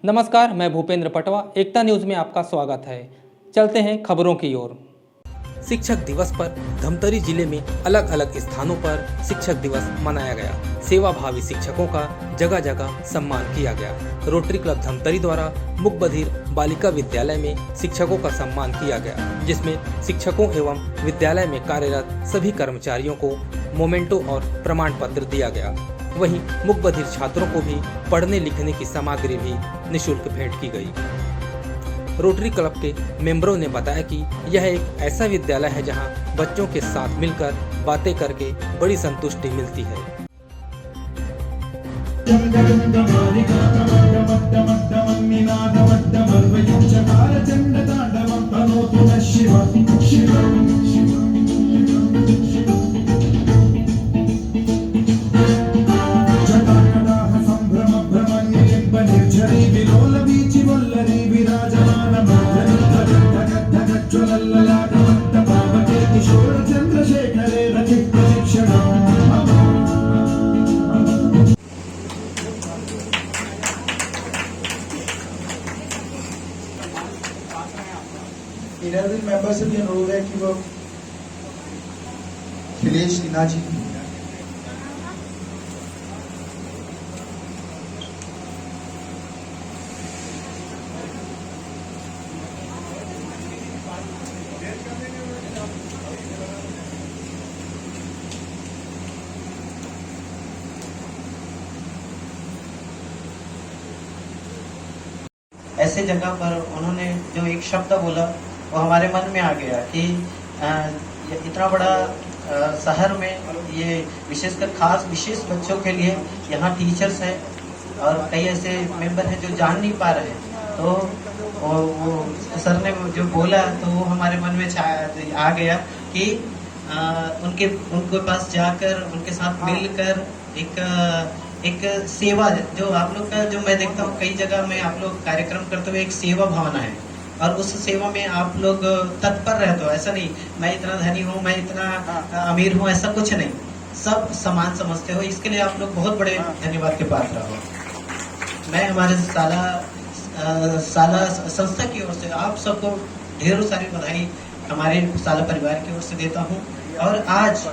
नमस्कार, मैं भूपेंद्र पटवा। एकता न्यूज़ में आपका स्वागत है। चलते हैं खबरों की ओर। शिक्षक दिवस पर धमतरी जिले में अलग अलग स्थानों पर शिक्षक दिवस मनाया गया। सेवाभावी शिक्षकों का जगह जगह सम्मान किया गया। रोटरी क्लब धमतरी द्वारा मुक बधिर बालिका विद्यालय में शिक्षकों का सम्मान किया गया, जिसमें शिक्षकों एवं विद्यालय में कार्यरत सभी कर्मचारियों को मोमेंटो और प्रमाण पत्र दिया गया। वहीं मुक बधिर छात्रों को भी पढ़ने लिखने की सामग्री भी निःशुल्क भेंट की गई। रोटरी क्लब के मेंबरों ने बताया कि यह एक ऐसा विद्यालय है जहां बच्चों के साथ मिलकर बातें करके बड़ी संतुष्टि मिलती है। इनर मेंबर से भी अनुरोध है कि वो अखिलेश सिन्हा जी ऐसे जगह पर उन्होंने जो एक शब्द बोला वो हमारे मन में आ गया कि इतना बड़ा शहर में ये विशेषकर खास विशेष बच्चों के लिए यहाँ टीचर्स हैं और कई ऐसे मेंबर हैं जो जान नहीं पा रहे हैं। तो वो सर ने जो बोला तो वो हमारे मन में आ गया कि उनके पास जाकर उनके साथ मिलकर एक सेवा, जो आप लोग का जो मैं देखता हूँ कई जगह में आप लोग कार्यक्रम करते हुए एक सेवा भावना है और उस सेवा में आप लोग तत्पर रहते हो। ऐसा नहीं मैं इतना धनी हूँ, मैं इतना अमीर हूँ, ऐसा कुछ नहीं, सब समान समझते हो। इसके लिए आप लोग बहुत बड़े धन्यवाद के पात्र हो। मैं हमारे साला संस्था की ओर से आप सबको ढेरों सारी बधाई हमारे साला परिवार की ओर से देता हूँ। और आज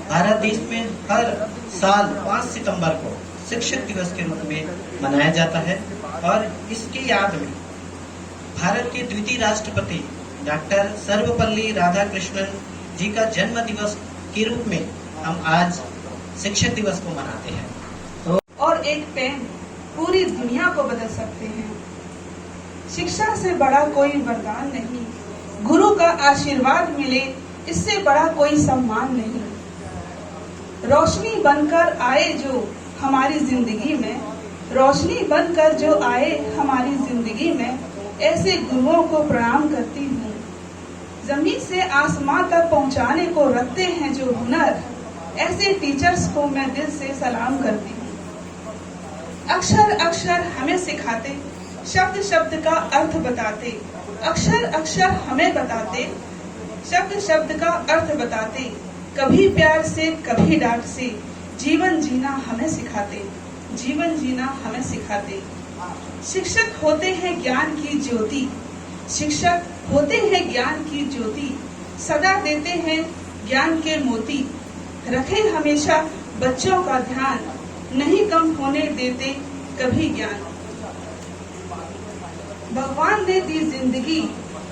भारत देश में हर साल 5 सितंबर को शिक्षक दिवस के रूप में मनाया जाता है और इसकी याद में भारत के द्वितीय राष्ट्रपति डॉक्टर सर्वपल्ली राधाकृष्णन जी का जन्म दिवस के रूप में हम आज शिक्षक दिवस को मनाते हैं। तो और एक पेन पूरी दुनिया को बदल सकते हैं। शिक्षा से बड़ा कोई वरदान नहीं, गुरु का आशीर्वाद मिले इससे बड़ा कोई सम्मान नहीं। रोशनी बनकर आए जो हमारी जिंदगी में, रोशनी बनकर जो आए हमारी जिंदगी में, ऐसे गुरुओं को प्रणाम करती हूँ। जमीन से आसमां तक पहुँचाने को रखते हैं जो हुनर, ऐसे टीचर्स को मैं दिल से सलाम करती हूँ। अक्षर अक्षर हमें सिखाते, शब्द शब्द का अर्थ बताते, अक्षर अक्षर हमें बताते, शब्द शब्द का अर्थ बताते, कभी प्यार से कभी डांट से जीवन जीना हमें सिखाते, जीवन जीना हमें सिखाते। शिक्षक होते हैं ज्ञान की ज्योति, शिक्षक होते हैं ज्ञान की ज्योति, सदा देते हैं ज्ञान के मोती, रखे हमेशा बच्चों का ध्यान, नहीं कम होने देते कभी ज्ञान। भगवान ने दी जिंदगी,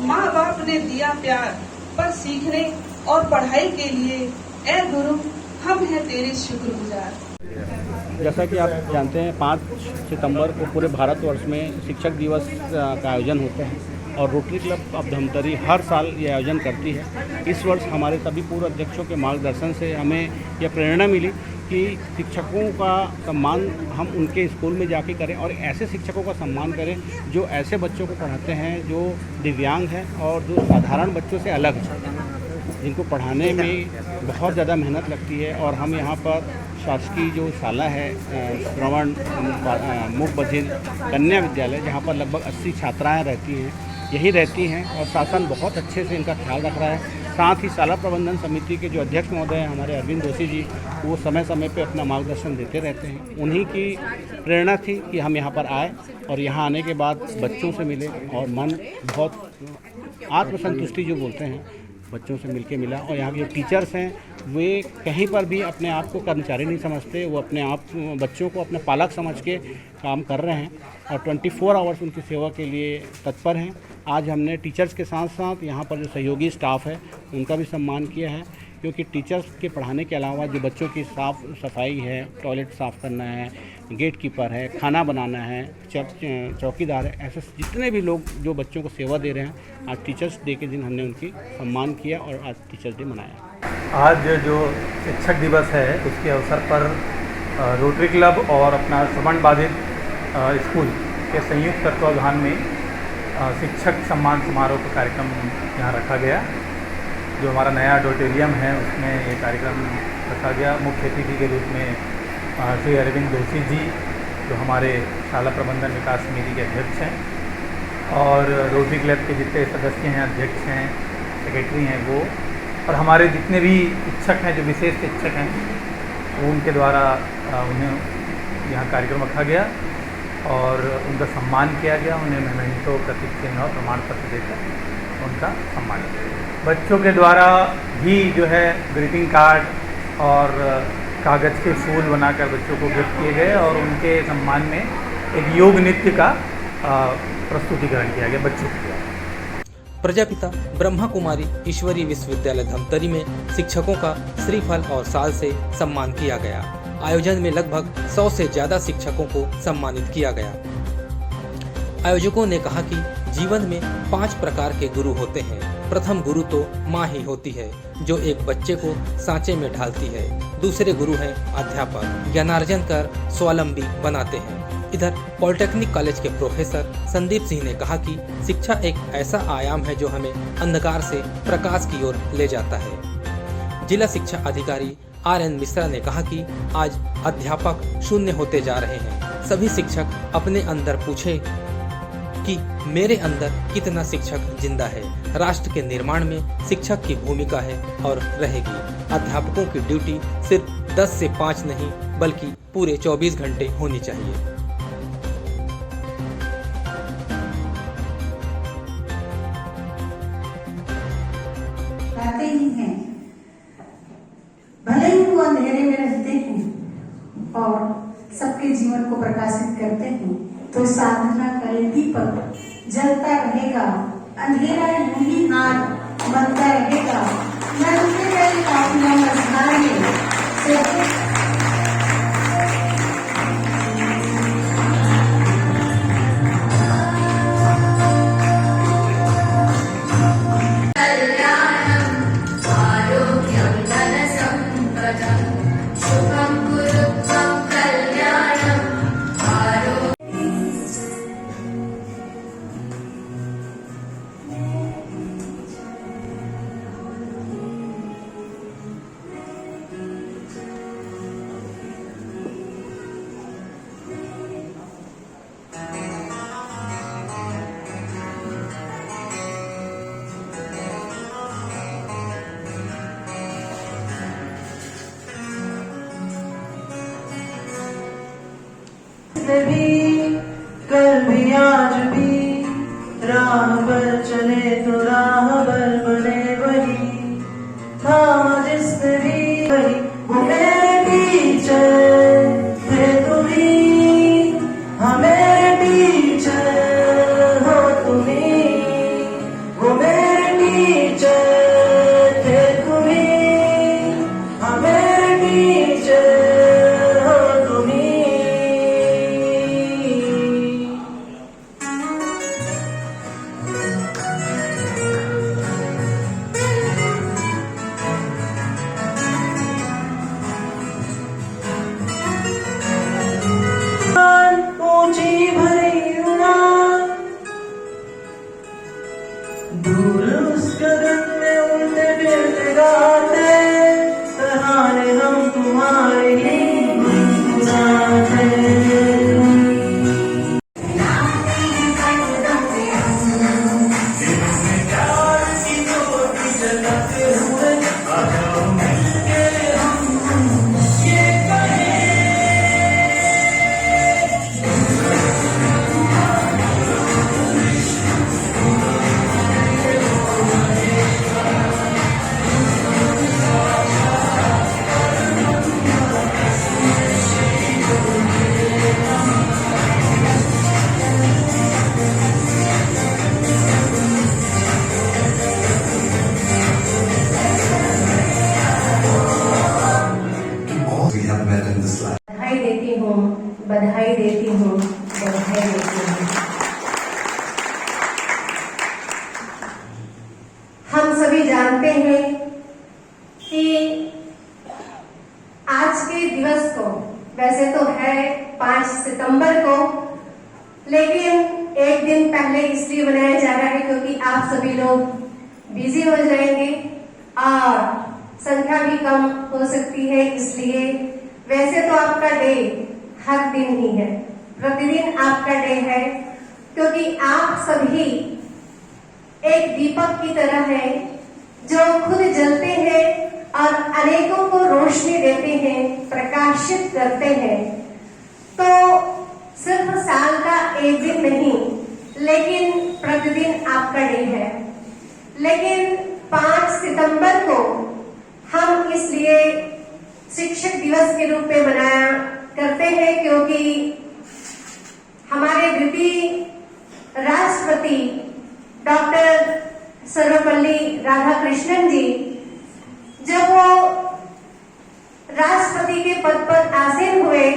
माँ बाप ने दिया प्यार, पर सीखने और पढ़ाई के लिए ए गुरु हम हैं तेरे शुक्रगुजार। जैसा कि आप जानते हैं 5 सितंबर को पूरे भारतवर्ष में शिक्षक दिवस का आयोजन होता है और रोटरी क्लब ऑफ धमतरी हर साल ये आयोजन करती है। इस वर्ष हमारे सभी पूर्व अध्यक्षों के मार्गदर्शन से हमें यह प्रेरणा मिली कि शिक्षकों का सम्मान हम उनके स्कूल में जाके करें और ऐसे शिक्षकों का सम्मान करें जो ऐसे बच्चों को पढ़ाते हैं जो दिव्यांग हैं और जो साधारण बच्चों से अलग हैं, जिनको पढ़ाने में बहुत ज़्यादा मेहनत लगती है। और हम यहाँ पर शासकीय जो शाला है श्रवण मुक बधिर कन्या विद्यालय, जहाँ पर लगभग 80 छात्राएँ रहती हैं, यही रहती हैं और शासन बहुत अच्छे से इनका ख्याल रख रहा है। साथ ही शाला प्रबंधन समिति के जो अध्यक्ष महोदय हैं हमारे अरविंद जोशी जी, वो समय समय पे अपना मार्गदर्शन देते रहते हैं। उन्हीं की प्रेरणा थी कि हम यहाँ पर आए और यहाँ आने के बाद बच्चों से मिले और मन बहुत आत्मसंतुष्टि जो बोलते हैं, बच्चों से मिलके मिला। और यहाँ के जो टीचर्स हैं वे कहीं पर भी अपने आप को कर्मचारी नहीं समझते, वो अपने आप बच्चों को अपने पालक समझ के काम कर रहे हैं और 24 आवर्स उनकी सेवा के लिए तत्पर हैं। आज हमने टीचर्स के साथ साथ यहाँ पर जो सहयोगी स्टाफ है उनका भी सम्मान किया है, क्योंकि टीचर्स के पढ़ाने के अलावा जो बच्चों की साफ़ सफाई है, टॉयलेट साफ़ करना है, गेट कीपर है, खाना बनाना है, चौकीदार है, ऐसे जितने भी लोग जो बच्चों को सेवा दे रहे हैं, आज टीचर्स डे के दिन हमने उनकी सम्मान किया और आज टीचर्स डे मनाया। आज जो शिक्षक दिवस है उसके अवसर पर रोटरी क्लब और अपना श्रवण बाधित स्कूल के संयुक्त तत्वावधान में शिक्षक सम्मान समारोह का कार्यक्रम यहाँ रखा गया। जो हमारा नया ऑडिटोरियम है उसमें ये कार्यक्रम रखा गया। मुख्य अतिथि के रूप में श्री अरविंद जोशी जी, जो हमारे शाला प्रबंधन विकास समिति के अध्यक्ष हैं, और रोटरी क्लब के जितने सदस्य हैं, अध्यक्ष हैं, सेक्रेटरी हैं, वो और हमारे जितने भी शिक्षक हैं, जो विशेष शिक्षक हैं, वो उनके द्वारा उन्हें यहाँ कार्यक्रम रखा गया और उनका सम्मान किया गया। उन्हें मेमेंटो, प्रतीक चिन्ह और प्रमाण पत्र देकर उनका सम्मान किया गया। बच्चों के द्वारा भी जो है ग्रीटिंग कार्ड और कागज़ के फूल बनाकर बच्चों को गिफ्ट किए गए और उनके सम्मान में एक योग नृत्य का प्रस्तुतिकरण किया गया बच्चों के द्वारा। प्रजापिता ब्रह्मा कुमारी ईश्वरीय विश्वविद्यालय धमतरी में शिक्षकों का श्रीफल और साल से सम्मान किया गया। आयोजन में लगभग 100 से ज्यादा शिक्षकों को सम्मानित किया गया। आयोजकों ने कहा कि जीवन में 5 प्रकार के गुरु होते हैं। प्रथम गुरु तो माँ ही होती है, जो एक बच्चे को सांचे में ढालती है। दूसरे गुरु हैं अध्यापक, ज्ञानार्जन कर स्वावलंबी बनाते हैं। इधर पॉलिटेक्निक कॉलेज के प्रोफेसर संदीप सिंह ने कहा कि शिक्षा एक ऐसा आयाम है जो हमें अंधकार से प्रकाश की ओर ले जाता है। जिला शिक्षा अधिकारी RN मिश्रा ने कहा कि आज अध्यापक शून्य होते जा रहे हैं। सभी शिक्षक अपने अंदर पूछे कि मेरे अंदर कितना शिक्षक जिंदा है। राष्ट्र के निर्माण में शिक्षक की भूमिका है और रहेगी। अध्यापकों की ड्यूटी सिर्फ 10 से 5 नहीं, बल्कि पूरे 24 घंटे होनी चाहिए। ही हैं, भले ही वो अंधेरे में रहते हैं और सबके जीवन को प्रकाशित करते हैं, तो साधना करे दीपक जलता रहेगा, अंधेरा यूं ही हाथ बनता रहेगा। नरते गए काफिला मझधार में भी कल भी आज भी राह पर चले तो राह पर बने वही था जिसने भी वही वो मेरे टीचर थे तुम्ही, हमें टीचर हो तुम्ही, वो मेरे टीचर थे तुम्ही, हमें टीचर हो तुम्ही। एक दिन पहले इसलिए मनाया जा रहा है क्योंकि आप सभी लोग बिजी हो जाएंगे और संख्या भी कम हो सकती है, इसलिए वैसे तो आपका डे हर दिन ही है, प्रतिदिन आपका डे है, क्योंकि आप सभी एक दीपक की तरह है जो खुद जलते हैं और अनेकों को रोशनी देते हैं, प्रकाशित करते हैं। तो सिर्फ साल का एक दिन नहीं, लेकिन प्रतिदिन आपका डे है। लेकिन 5 सितंबर को हम इसलिए शिक्षक दिवस के रूप में मनाया करते हैं क्योंकि हमारे द्वितीय राष्ट्रपति डॉक्टर सर्वपल्ली राधाकृष्णन जी जब वो राष्ट्रपति के पद पर आसीन हुए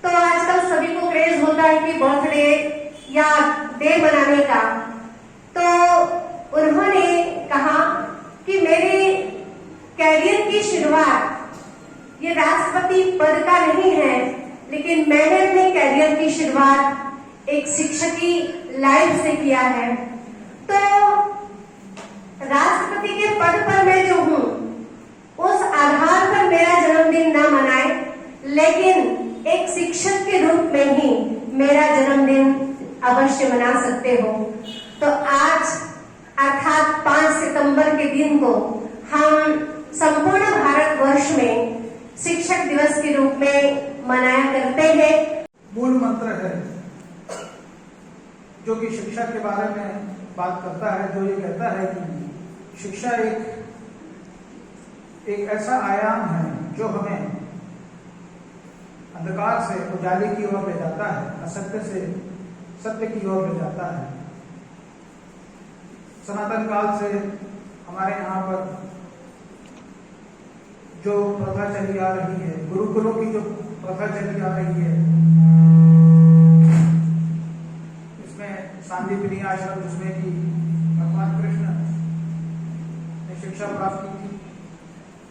तो आजकल सभी को क्रेज होता है कि बर्थडे या डे मनाने का। तो उन्होंने कहा कि मेरे कैरियर की शुरुआत ये राष्ट्रपति पद का नहीं है, लेकिन मैंने अपने कैरियर की शुरुआत एक शिक्षकी लाइफ से किया है। तो राष्ट्रपति के पद पर मैं जो हूँ उस आधार पर मेरा जन्मदिन ना मनाए, लेकिन एक शिक्षक के रूप में ही मेरा जन्मदिन अवश्य मना सकते हो। तो आज अर्थात 5 सितंबर के दिन को हम संपूर्ण भारतवर्ष में शिक्षक दिवस के रूप में मनाया करते हैं। मूल मंत्र है जो कि शिक्षा के बारे में बात करता है, जो ये कहता है कि शिक्षा एक ऐसा आयाम है जो हमें अंधकार से उजाले की ओर ले जाता है, असत्य से सत्य की ओर ले जाता है। सनातन काल से हमारे यहाँ पर जो प्रथा चली आ रही है, गुरुकुलों की जो प्रथा चली आ रही है, इसमें सांदीपनी आश्रम जिसमें कि भगवान कृष्ण ने शिक्षा प्राप्त की थी,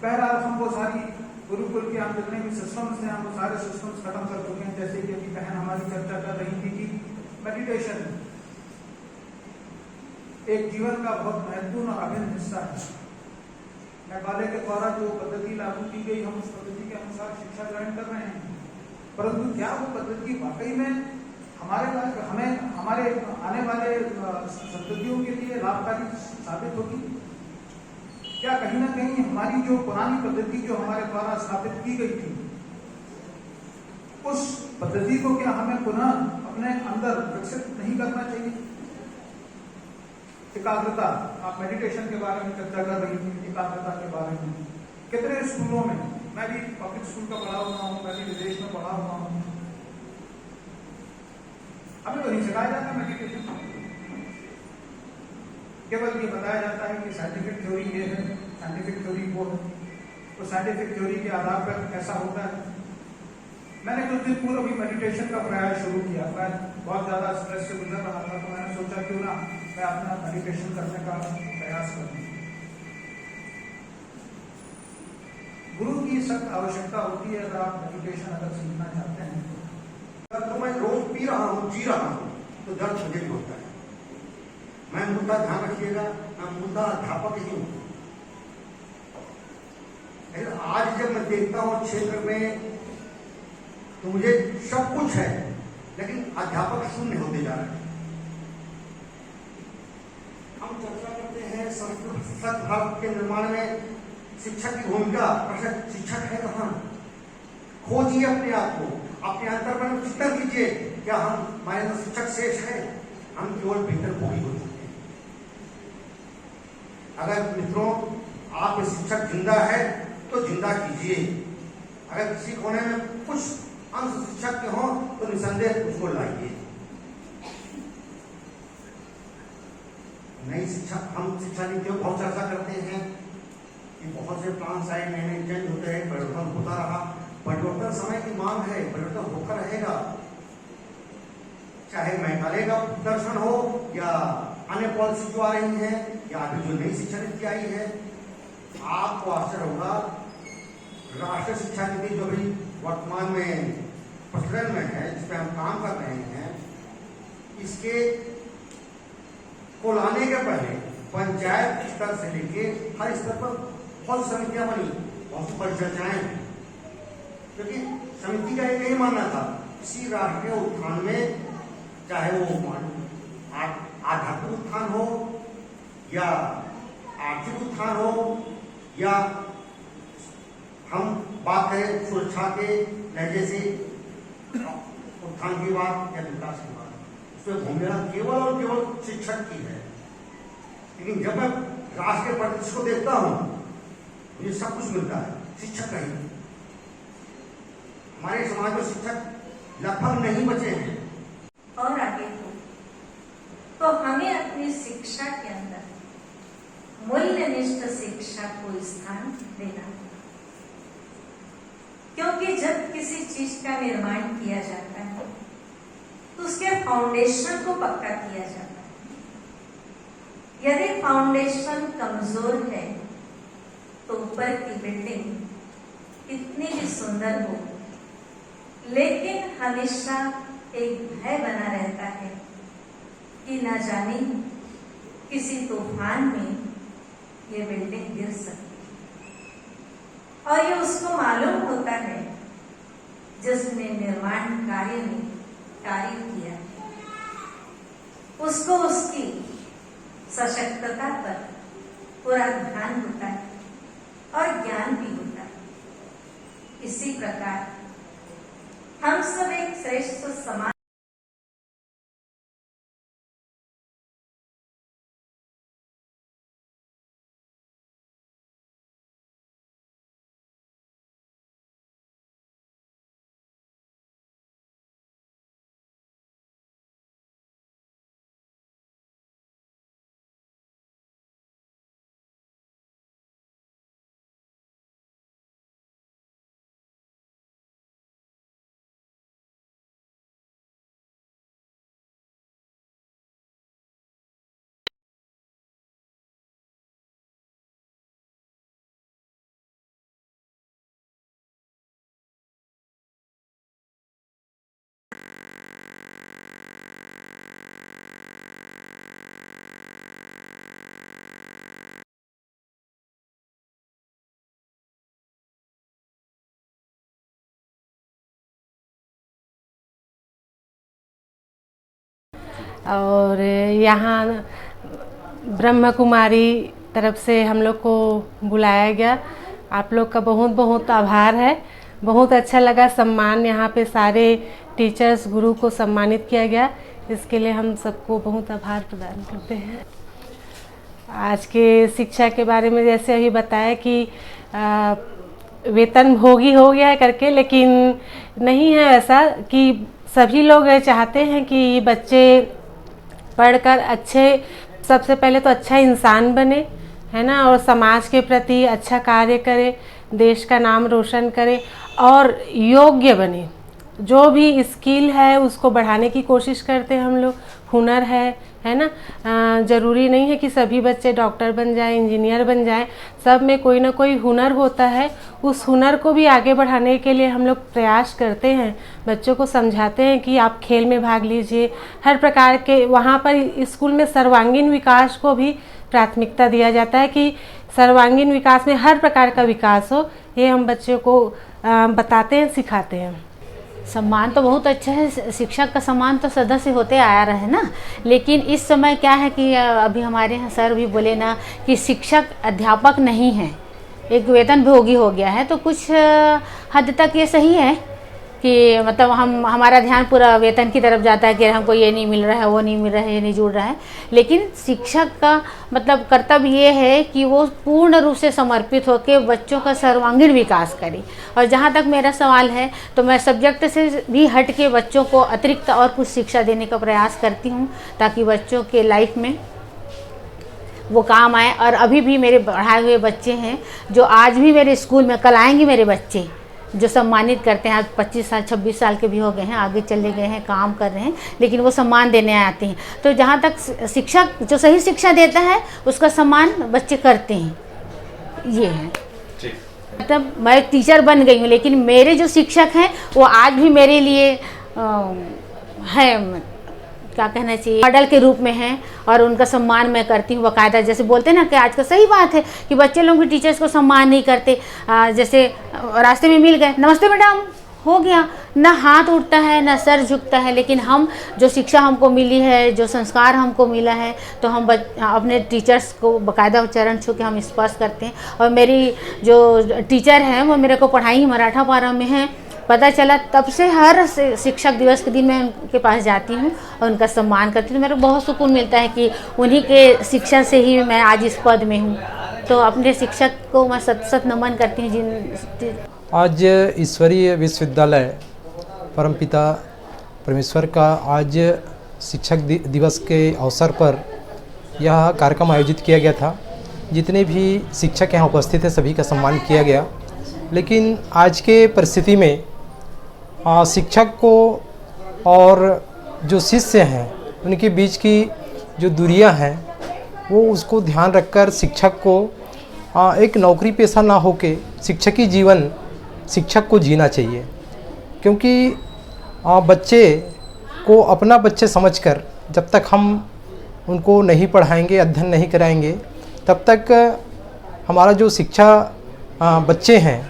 बहरहाल हमको सारी गुरुकुल के हम जितने भी सिस्टम्स हैं, हम सारे सिस्टम्स खत्म कर चुके हैं। जैसे कि अभी बहन हमारी चर्चा कर रही थी कि मेडिटेशन एक जीवन का बहुत महत्वपूर्ण और अभिन्न हिस्सा है। मेघालय के द्वारा जो पद्धति लागू की गई, हम उस पद्धति के अनुसार शिक्षा ग्रहण कर रहे हैं, परंतु क्या वो पद्धति वाकई में हमारे आने वाले संततियों के लिए लाभकारी साबित होगी? क्या कहीं ना कहीं हमारी जो पुरानी पद्धति जो हमारे द्वारा स्थापित की गई थी, उस पद्धति को क्या हमें पुनः अपने अंदर विकसित नहीं करना चाहिए? एकाग्रता, आप मेडिटेशन के बारे में चर्चा कर रही थी, एकाग्रता के बारे में कितने स्कूलों में, मैं भी पब्लिक स्कूल का पढ़ा हुआ हूँ, मैं भी विदेश में पढ़ा हुआ हूँ, हमें तो नहीं सिखाया जाता मेडिटेशन। केवल ये बताया जाता है कि साइंटिफिक थ्योरी ये है, साइंटिफिक थ्योरी वो है, तो साइंटिफिक थ्योरी के आधार पर ऐसा होता है। मैंने कुछ दिन पूर्व भी मेडिटेशन का प्रयास शुरू किया। मैं बहुत ज्यादा स्ट्रेस से गुजर रहा था, तो मैंने सोचा क्यों ना मैं अपना मेडिटेशन करने का प्रयास करूं। गुरु की सख्त आवश्यकता होती है अगर आप मेडिटेशन अगर सीखना चाहते हैं। तो मैं रोज पी रहा हूँ, जी रहा हूँ, तो दर्द मुझे भी होता है। मैं मुद्दा ध्यान रखिएगा, मैं मुद्दा अध्यापक ही हूँ। आज जब मैं देखता हूँ क्षेत्र में तो मुझे सब कुछ है, लेकिन अध्यापक शून्य होते जा रहे हैं। हम चर्चा करते हैं सद्भाव के निर्माण में शिक्षक की भूमिका। प्रश्न शिक्षक है कहाँ? खोजिए अपने आप को, अपने अंतर पर चिंतन कीजिए, क्या हमारे अंदर शिक्षक शेष है? हम केवल बेहतर भोगी हो चुके हैं। अगर मित्रों आप में शिक्षक जिंदा है तो जिंदा कीजिए। अगर किसी कोने में कुछ अंश शिक्षक के हों तो निसंदेह उसको लाइए। नई शिक्षा, हम शिक्षा नीतियों बहुत चर्चा करते हैं कि बहुत से प्लान्स आए, नए नए चेंज होते हैं, परिवर्तन होता रहा। परिवर्तन समय की मांग है, परिवर्तन होकर रहेगा। चाहे मेघालय का दर्शन हो या अन्य पॉलिसी जो आ रही है या अभी जो नई शिक्षा नीति आई है, आपको आश्चर्य होगा। राष्ट्रीय शिक्षा नीति जो भी वर्तमान में प्रचलन में है, जिस पे हम काम कर रहे हैं, इसके को लाने के पहले पंचायत स्तर से लेके हर स्तर पर बहुत समितियां बनी, बहुत बड़ी चर्चाएं, क्योंकि समिति का यही मानना था किसी राष्ट्रीय उत्थान में, चाहे वो आध्यात्मिक उत्थान हो या आर्थिक उत्थान हो या हम बात करें सुरक्षा के लहजे से उत्थान की बात या विकास की बात, उसमें भूमिका केवल और केवल शिक्षक की है। लेकिन जब मैं राष्ट्र के परिदृश्य को देखता हूं, मुझे सब कुछ मिलता है, शिक्षक नहीं। हमारे समाज में शिक्षक लगभग नहीं बचे हैं। और आगे तो हमें अपनी शिक्षा के अंदर मूल्यनिष्ठ शिक्षा को स्थान देना है, क्योंकि जब किसी चीज का निर्माण किया जाता है तो उसके फाउंडेशन को पक्का किया जाता है। यदि फाउंडेशन कमजोर है तो ऊपर की बिल्डिंग कितनी भी सुंदर हो, लेकिन हमेशा एक भय बना रहता है कि न जाने किसी तूफान में ये बिल्डिंग गिर सकती है। और ये उसको मालूम होता है जिसने निर्माण कार्य में कार्य किया है, उसको उसकी सशक्तता पर पूरा ध्यान होता है और ज्ञान भी होता है। इसी प्रकार हम सब एक श्रेष्ठ समाज और यहाँ ब्रह्म कुमारी तरफ से हम लोग को बुलाया गया। आप लोग का बहुत बहुत आभार है। बहुत अच्छा लगा, सम्मान यहाँ पे सारे टीचर्स गुरु को सम्मानित किया गया, इसके लिए हम सबको बहुत आभार प्रदान करते हैं। आज के शिक्षा के बारे में जैसे अभी बताया कि वेतन भोगी हो गया है करके, लेकिन नहीं है ऐसा कि सभी लोग चाहते हैं कि बच्चे पढ़कर अच्छे, सबसे पहले तो अच्छा इंसान बने, है ना, और समाज के प्रति अच्छा कार्य करे, देश का नाम रोशन करे और योग्य बने। जो भी स्किल है उसको बढ़ाने की कोशिश करते हैं हम लोग। हुनर है ना, ज़रूरी नहीं है कि सभी बच्चे डॉक्टर बन जाए, इंजीनियर बन जाए, सब में कोई ना कोई हुनर होता है। उस हुनर को भी आगे बढ़ाने के लिए हम लोग प्रयास करते हैं, बच्चों को समझाते हैं कि आप खेल में भाग लीजिए, हर प्रकार के। वहाँ पर स्कूल में सर्वांगीण विकास को भी प्राथमिकता दिया जाता है कि सर्वांगीण विकास में हर प्रकार का विकास हो, ये हम बच्चों को बताते हैं, सिखाते हैं। सम्मान तो बहुत अच्छा है, शिक्षक का सम्मान तो सदा से होते आया रहा है ना। लेकिन इस समय क्या है कि अभी हमारे यहाँ सर भी बोले ना कि शिक्षक अध्यापक नहीं है, एक वेतन भोगी हो गया है। तो कुछ हद तक ये सही है कि मतलब हमारा ध्यान पूरा वेतन की तरफ जाता है कि हमको ये नहीं मिल रहा है, वो नहीं मिल रहा है, ये नहीं जुड़ रहा है। लेकिन शिक्षक का मतलब कर्तव्य ये है कि वो पूर्ण रूप से समर्पित होकर बच्चों का सर्वांगीण विकास करे। और जहाँ तक मेरा सवाल है तो मैं सब्जेक्ट से भी हट के बच्चों को अतिरिक्त और कुछ शिक्षा देने का प्रयास करती हूँ, ताकि बच्चों के लाइफ में वो काम आए। और अभी भी मेरे पढ़ाए हुए बच्चे हैं जो आज भी मेरे स्कूल में, कल आएंगे मेरे बच्चे जो सम्मानित करते हैं। आज 25 साल 26 साल के भी हो गए हैं, आगे चले गए हैं, काम कर रहे हैं, लेकिन वो सम्मान देने आते हैं। तो जहाँ तक शिक्षक जो सही शिक्षा देता है उसका सम्मान बच्चे करते हैं, ये है। मतलब मैं टीचर बन गई हूँ, लेकिन मेरे जो शिक्षक हैं वो आज भी मेरे लिए है क्या कहना चाहिए, मॉडल के रूप में हैं और उनका सम्मान मैं करती हूँ बाकायदा। जैसे बोलते हैं ना कि आज का सही बात है कि बच्चे लोग भी टीचर्स को सम्मान नहीं करते। जैसे रास्ते में मिल गए, नमस्ते मैडम, हो गया, ना हाथ उठता है ना सर झुकता है। लेकिन हम जो शिक्षा हमको मिली है, जो संस्कार हमको मिला है, तो हम अपने टीचर्स को बाकायदा चरण छू के हम स्पर्श करते हैं। और मेरी जो टीचर हैं वो मेरे को पढ़ाई मराठा पारा में है, पता चला तब से हर शिक्षक दिवस के दिन मैं उनके पास जाती हूँ और उनका सम्मान करती हूँ। मेरे को बहुत सुकून मिलता है कि उन्हीं के शिक्षा से ही मैं आज इस पद में हूँ। तो अपने शिक्षक को मैं सत सत नमन करती हूँ। जिन आज ईश्वरीय विश्वविद्यालय परमपिता परमेश्वर का आज शिक्षक दिवस के अवसर पर यह कार्यक्रम आयोजित किया गया था। जितने भी शिक्षक यहाँ उपस्थित थे सभी का सम्मान किया गया। लेकिन आज के परिस्थिति में शिक्षक को और जो शिष्य हैं उनके बीच की जो दूरियां हैं वो उसको ध्यान रखकर शिक्षक को एक नौकरी पेशा ना होके शिक्षकी जीवन शिक्षक को जीना चाहिए। क्योंकि बच्चे को अपना बच्चे समझकर जब तक हम उनको नहीं पढ़ाएंगे, अध्ययन नहीं कराएंगे, तब तक हमारा जो शिक्षा बच्चे हैं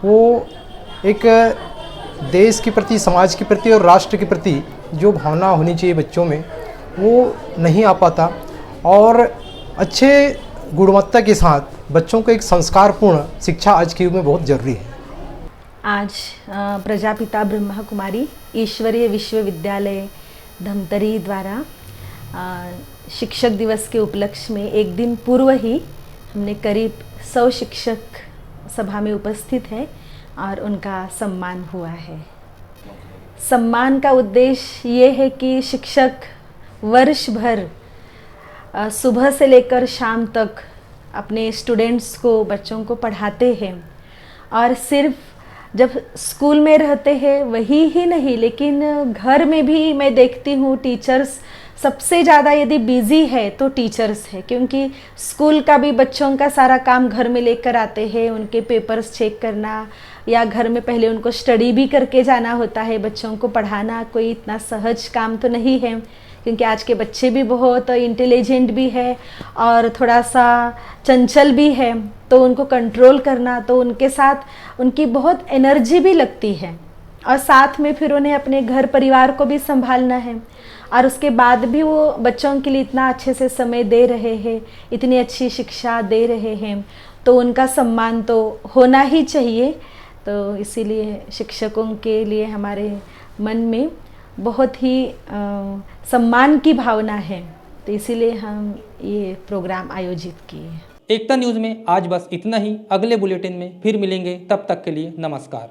वो एक देश के प्रति, समाज के प्रति और राष्ट्र के प्रति जो भावना होनी चाहिए बच्चों में वो नहीं आ पाता। और अच्छे गुणवत्ता के साथ बच्चों को एक संस्कारपूर्ण शिक्षा आज के युग में बहुत ज़रूरी है। आज प्रजापिता ब्रह्मा कुमारी ईश्वरीय विश्वविद्यालय धमतरी द्वारा शिक्षक दिवस के उपलक्ष्य में एक दिन पूर्व ही हमने करीब 100 शिक्षक सभा में उपस्थित है और उनका सम्मान हुआ है। सम्मान का उद्देश्य ये है कि शिक्षक वर्ष भर सुबह से लेकर शाम तक अपने स्टूडेंट्स को, बच्चों को पढ़ाते हैं। और सिर्फ जब स्कूल में रहते हैं वही ही नहीं, लेकिन घर में भी मैं देखती हूँ टीचर्स सबसे ज़्यादा यदि बिज़ी है तो टीचर्स है। क्योंकि स्कूल का भी बच्चों का सारा काम घर में लेकर आते हैं, उनके पेपर्स चेक करना या घर में पहले उनको स्टडी भी करके जाना होता है। बच्चों को पढ़ाना कोई इतना सहज काम तो नहीं है, क्योंकि आज के बच्चे भी बहुत इंटेलिजेंट भी है और थोड़ा सा चंचल भी है। तो उनको कंट्रोल करना, तो उनके साथ उनकी बहुत एनर्जी भी लगती है और साथ में फिर उन्हें अपने घर परिवार को भी संभालना है। और उसके बाद भी वो बच्चों के लिए इतना अच्छे से समय दे रहे हैं, इतनी अच्छी शिक्षा दे रहे हैं, तो उनका सम्मान तो होना ही चाहिए। तो इसीलिए शिक्षकों के लिए हमारे मन में बहुत ही सम्मान की भावना है, तो इसीलिए हम ये प्रोग्राम आयोजित किए। एकता न्यूज़ में आज बस इतना ही। अगले बुलेटिन में फिर मिलेंगे, तब तक के लिए नमस्कार।